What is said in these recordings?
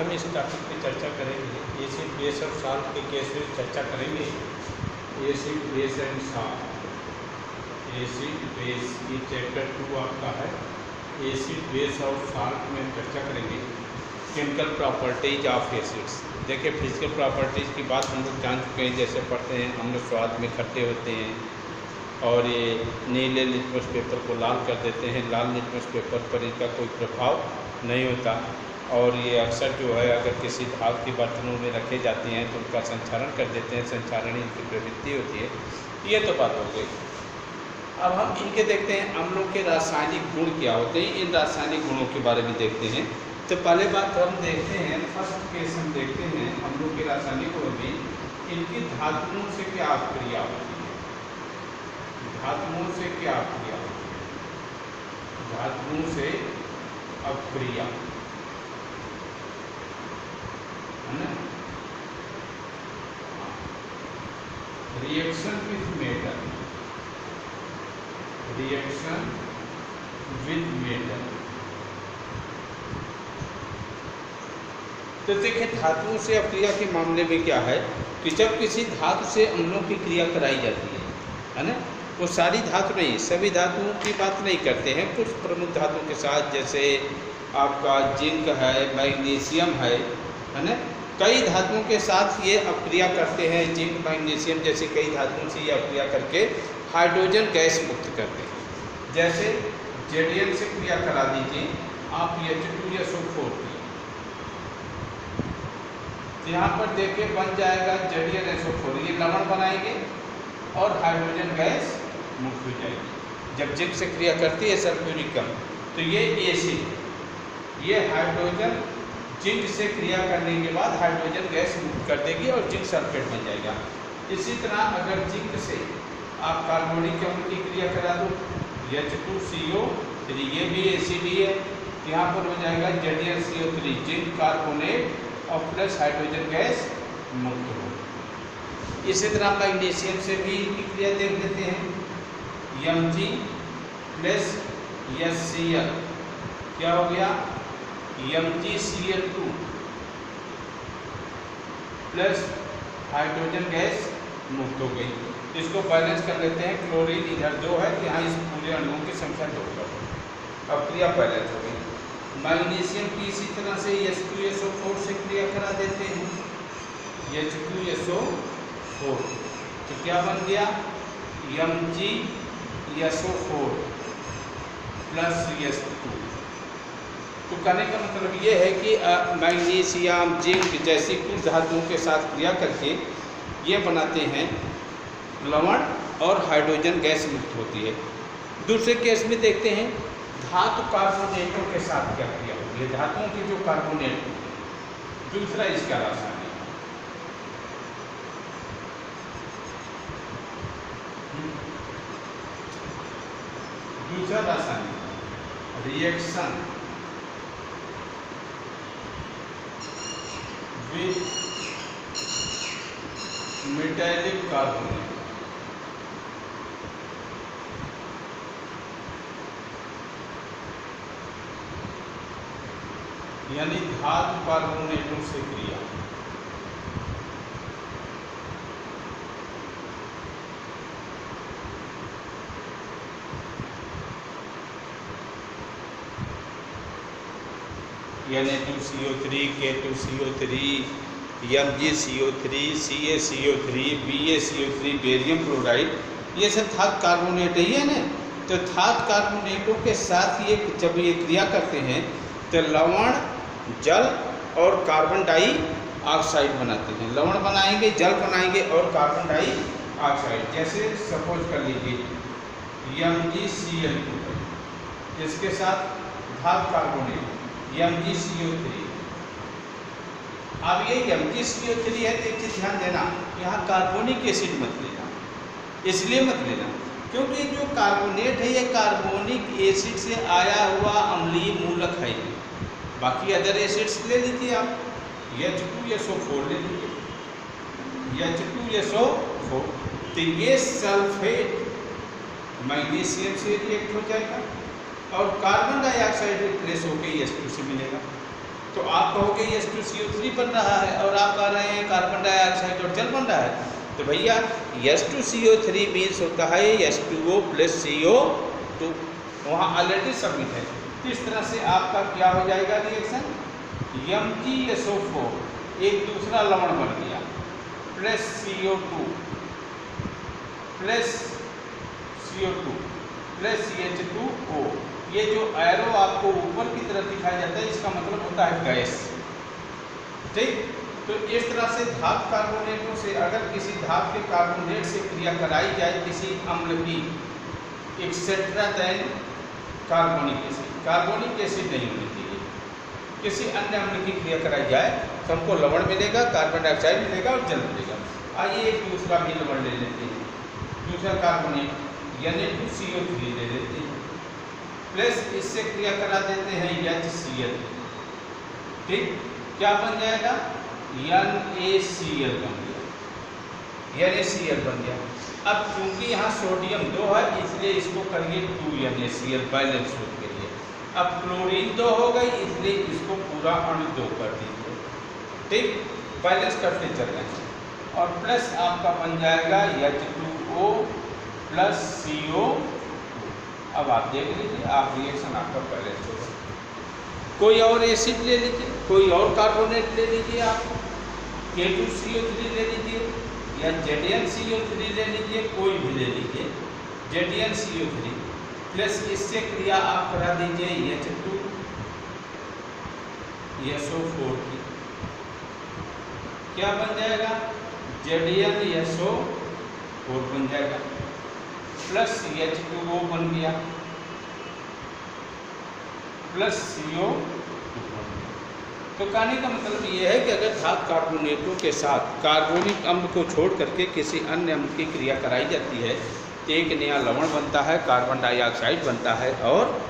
हम इस टॉपिक पे चर्चा करेंगे एसिड बेस और साल्ट के केस में चर्चा करेंगे। Acid base and salt, acid base ये चैप्टर 2 आपका है। एसिड बेस और साल्ट में चर्चा करेंगे केमिकल प्रॉपर्टीज ऑफ एसिड्स। देखिए फिजिकल प्रॉपर्टीज़ की बात हम लोग जान चुके हैं, जैसे पढ़ते हैं हम लोग स्वाद में खट्टे होते हैं और ये नीले लिटमस पेपर को लाल कर देते हैं, लाल लिटमस पेपर पर इनका कोई प्रभाव नहीं होता। और ये अक्सर जो है अगर किसी धातु के बर्तनों में रखे जाते हैं तो उनका संचारण कर देते हैं, संचारण इनकी प्रवृत्ति होती है। ये तो बात हो गई। अब हम इनके देखते हैं अम्लों के रासायनिक गुण क्या होते हैं, इन रासायनिक गुणों के बारे में देखते हैं। तो पहले बात हम देखते हैं, फर्स्ट केस हम देखते हैं अम्लों के रासायनिक गुणों में इनकी धातुओं से क्या क्रिया होती है। धातुओं से क्या क्रिया होती है, धातुओं से अपक्रिया है ना। Reaction with metal, reaction with metal. तो देखिए धातुओं से अपक्रिया के मामले में क्या है कि जब किसी धातु से अम्लों की क्रिया कराई जाती है ना, वो सारी धातु नहीं, सभी धातुओं की बात नहीं करते हैं, कुछ प्रमुख धातुओं के साथ जैसे आपका जिंक है, मैग्नीशियम है ना, कई धातुओं के साथ ये अपक्रिया करते हैं। जिंक मैग्नीशियम जैसे कई धातुओं से ये अपक्रिया करके हाइड्रोजन गैस मुक्त करते हैं। जैसे जेडीएन से क्रिया करा दीजिए आप H2SO4 की, तो यहाँ पर देखिए बन जाएगा ZnSO4, ये लवण बनाएंगे और हाइड्रोजन गैस मुक्त हो जाएगी। जब जिंक से क्रिया करती है सल्फ्यूरिकम तो ये एसिड, ये हाइड्रोजन जिंक से क्रिया करने के बाद हाइड्रोजन गैस मुक्त कर देगी और जिंक सल्फेट बन जाएगा। इसी तरह अगर जिंक से आप कार्बोनिक अम्ल की क्रिया करा दो H2CO3, ये भी एसिड ही है, यहाँ पर हो जाएगा ZnCO3, जिंक कार्बोनेट और प्लस हाइड्रोजन गैस मुक्त हो। इसी तरह मैग्नीशियम से भी इनकी क्रिया देख लेते हैं, Mg प्लस HCl, क्या हो गया MgCl2 प्लस हाइड्रोजन गैस मुक्त हो गई। इसको बैलेंस कर लेते हैं, क्लोरीन इधर 2 है, यहाँ इस पूरे अणुओं की संख्या 2 कर दो, अब क्रिया बैलेंस हो गई। मैग्नीशियम की इसी तरह से H2SO4 से क्रिया करा देते हैं, H2SO4, तो क्या बन गया MgSO4 प्लस H2। तो कहने का मतलब ये है कि मैग्नीशियम जिंक जैसी कुछ धातुओं के साथ क्रिया करके ये बनाते हैं लवण और हाइड्रोजन गैस मुक्त होती है। दूसरे केस में देखते हैं धातु कार्बोनेटों के साथ क्या क्रिया होती है, धातुओं के जो कार्बोनेट, दूसरा इसका रासायनिक, दूसरा रासायनिक रिएक्शन विथ मेटालिक कार्बोनेट, यानी धातु कार्बोनेटों से क्रिया। Na2CO3, K2CO3, MgCO3, CaCO3, BaCO3, barium chloride, ये सब धातु कार्बोनेट ही है ना। तो धातु कार्बोनेटों के साथ ये जब ये क्रिया करते हैं तो लवण, जल और कार्बन डाइऑक्साइड बनाते हैं। लवण बनाएंगे, जल बनाएंगे और कार्बन डाइऑक्साइड। जैसे सपोज कर लीजिए MgCl2, इसके साथ धातु कार्बोनेट MgCO3। अब ये MgCO3 है तो एक चीज़ ध्यान देना, यहाँ कार्बोनिक एसिड मत लेना, इसलिए मत लेना क्योंकि जो कार्बोनेट है ये कार्बोनिक एसिड से आया हुआ अम्लीय मूलक है। बाकी अदर एसिड्स ले लीजिए आप, H2SO4 ले लीजिए, H2SO4, तो ये सल्फेट मैग्नीशियम से रिएक्ट हो जाएगा और कार्बन डाइऑक्साइड रिप्लेस होकर H2 से मिलेगा। तो आप कहोगे H2CO3 बन रहा है और आप कह रहे हैं कार्बन डाइऑक्साइड और जल बन रहा है। तो भैया H2CO3 मीन्स होता है H2O + CO2, वहाँ ऑलरेडी सबमिट है। तो इस तरह से आपका क्या हो जाएगा रिएक्शन, MgSO4 एक दूसरा लवण बन गया plus CO2 plus CO2 plus H2O। ये जो एरो आपको ऊपर की तरफ दिखाया जाता है इसका मतलब होता है गैस। ठीक, तो इस तरह से धातु कार्बोनेटों से अगर किसी धातु के कार्बोनेट से क्रिया कराई जाए किसी अम्ल की, etcetera then carbonic acid, carbonic acid नहीं होनी चाहिए, किसी अन्य अम्ल की क्रिया कराई जाए तो हमको लवण मिलेगा, कार्बन डाइऑक्साइड मिलेगा और जल मिलेगा। आइए एक दूसरा भी लवण ले लेते हैं, दूसरा कार्बोनेट Na2CO3 ले लेते हैं, प्लस इससे क्रिया करा देते हैं HCl। ठीक, क्या बन जाएगा, NaCl बन गया, NaCl बन गया। अब चूंकि यहाँ सोडियम 2 है इसलिए इसको करिए 2NaCl बैलेंस हो के लिए। अब क्लोरीन 2 हो गई इसलिए इसको पूरा अणु 2 कर दीजिए। ठीक, बैलेंस करते चल रहे हैं और प्लस आपका बन जाएगा H2O + CO। अब आप देख लीजिए, आप रिएक्शन आपका बैलेंस होगा। कोई और एसिड ले लीजिए, कोई और कार्बोनेट ले लीजिए, आप K2CO3 ले लीजिए या ZnCO3 ले लीजिए, कोई भी ले लीजिए ZnCO3 प्लस इससे क्रिया आप करा दीजिए H2SO4 की, क्या बन जाएगा, ZnSO4 बन जाएगा प्लस H2O बन गया प्लस CO2 बन गया। तो कहने का मतलब ये है कि अगर धातु कार्बोनेटों के साथ कार्बोनिक अम्ल को छोड़ करके किसी अन्य अम्ल की क्रिया कराई जाती है तो एक नया लवण बनता है, कार्बन डाइऑक्साइड बनता है और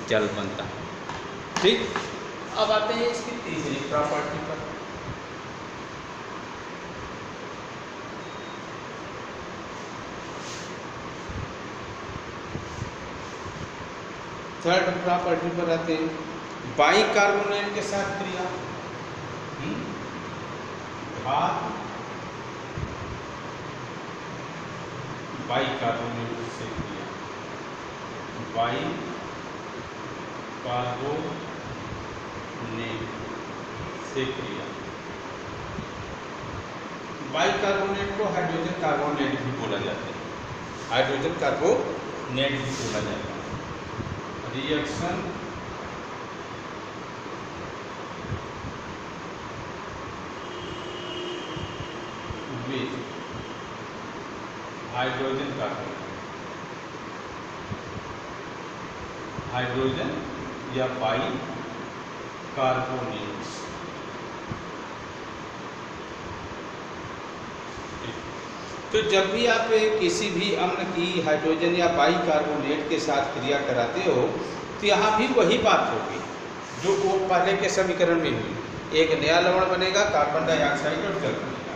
जल बनता है। ठीक, अब आते हैं इसकी तीसरी प्रॉपर्टी पर। थर्ड प्रॉपर्टी पर आते हैं, बाइकार्बोनेट के साथ क्रिया, धातु बाइकार्बोनेट से क्रिया, बाइकार्बोनेट से क्रिया। बाइकार्बोनेट को हाइड्रोजन कार्बोनेट भी बोला जाता है, हाइड्रोजन कार्बोनेट भी बोला जाता है। Reaction with hydrogen carbonate, hydrogen या बाइकार्बोनेट्स। तो जब भी आप किसी भी अम्ल की हाइड्रोजन या बाइकार्बोनेट के साथ क्रिया कराते हो तो यहाँ भी वही बात होगी जो वो पहले के समीकरण में हुई, एक नया लवण बनेगा, कार्बन डाइऑक्साइड और जल बनेगा।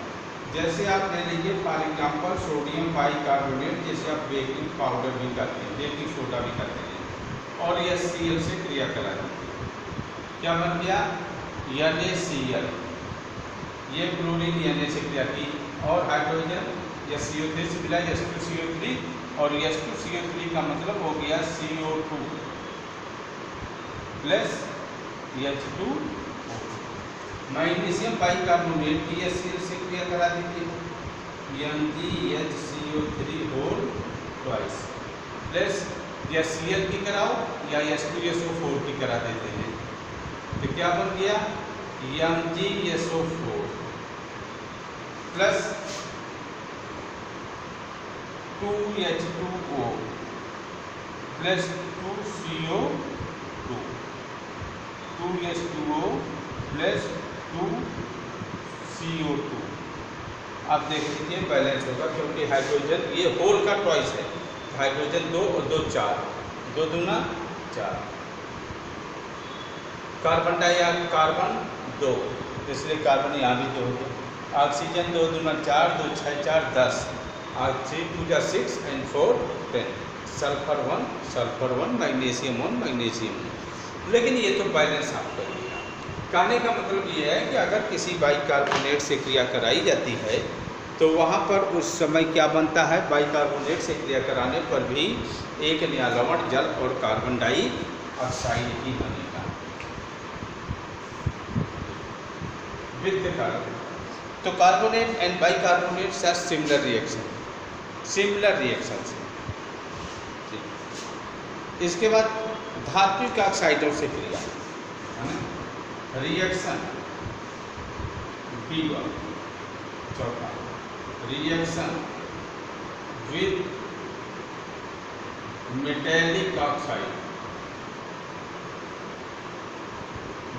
जैसे आप ले लीजिए फॉर एग्जाम्पल सोडियम बाइकार्बोनेट, जैसे आप बेकिंग पाउडर भी करते हैं, बेकिंग सोडा भी करते हैं और यह Cl से क्रिया करा देते हैं, क्या बन गया, NaCl। ये क्लोरीन Na से क्रिया की और हाइड्रोजन या CO3 से मिला H2CO3 और H2CO3 का मतलब हो गया CO2 plus H2O। Magnesium bicarbonate की Cl से क्रिया करा दीजिए MgHCO3 होल ट्वाइस प्लस या Cl की कराओ या H2SO4 की करा देते हैं तो क्या बन गया MgSO4 plus 2H2O plus 2CO2, 2H2O plus 2CO2। आप देख लीजिए बैलेंस होगा क्योंकि हाइड्रोजन ये होल का ट्वाइस है, हाइड्रोजन 2 और 2 4, 2 दूना 4, कार्बन कार्बन 2 इसलिए कार्बन यहाँ भी 2 हो गया, ऑक्सीजन 2 दूना 4, 2 6 4 10, 3 2 6 and 4 10, सल्फर 1 मैग्नीशियम 1 मैग्नीशियम 1। लेकिन ये तो बैलेंस आप करिएगा, कहने का मतलब ये है कि अगर किसी बाइकार्बोनेट से क्रिया कराई जाती है तो वहाँ पर उस समय क्या बनता है, बाइकार्बोनेट से क्रिया कराने पर भी एक नया लवण जल और कार्बन डाइऑक्साइड ही बनेगा। विद्युत कार्बन, तो carbonate and bicarbonates are similar reaction, similar reactions. इसके बाद धात्विक ऑक्साइडों से क्रिया है ना, रिएक्शन B1, चौथा reaction with metallic oxide,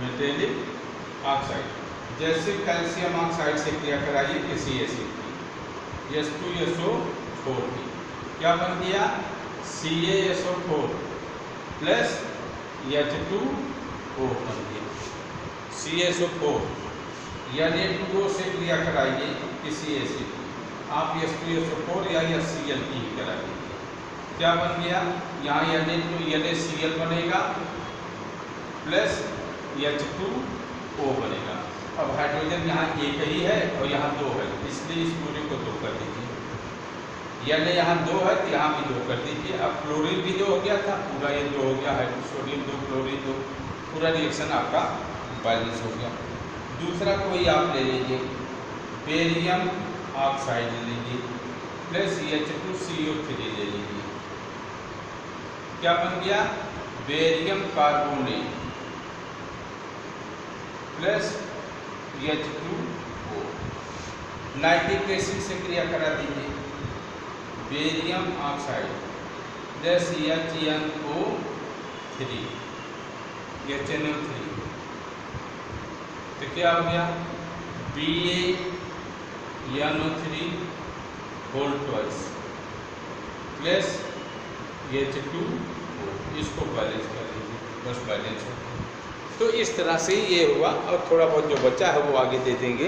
metallic oxide जैसे कैल्शियम ऑक्साइड से क्रिया कराइए किसी एसिड की, H2SO4 की, क्या बन गया, CaSO4 प्लस H2O बन गया, CaSO4 या Na2O से क्रिया कराइए किसी एसिड की, आप H2SO4 या Cl की कराइए, क्या बन गया, यहाँ NaCl बनेगा प्लस H2O बनेगा। अब हाइड्रोजन यहाँ एक ही है और यहाँ दो है, इसलिए इस पूरे को दो कर दीजिए, यानी यहाँ दो है तो यहाँ भी दो कर दीजिए। अब क्लोरीन भी दो हो गया था, पूरा ये दो हो गया, सोडियम दो, क्लोरीन दो, पूरा रिएक्शन आपका बैलेंस हो गया। दूसरा कोई आप ले लीजिए, बेरियम ऑक्साइड ले लीजिए प्लस H2CO3 ले लीजिए, क्या बन गया, barium carbonate plus H2O। Nitric acid से क्रिया करा दीजिए, barium oxide plus HNO3, HNO3, तो क्या हो गया, BaNO3 whole twice plus H2O, इसको बैलेंस कर लीजिए, बस बैलेंस हो। तो इस तरह से ये हुआ, और थोड़ा बहुत जो बचा है वो आगे दे देंगे।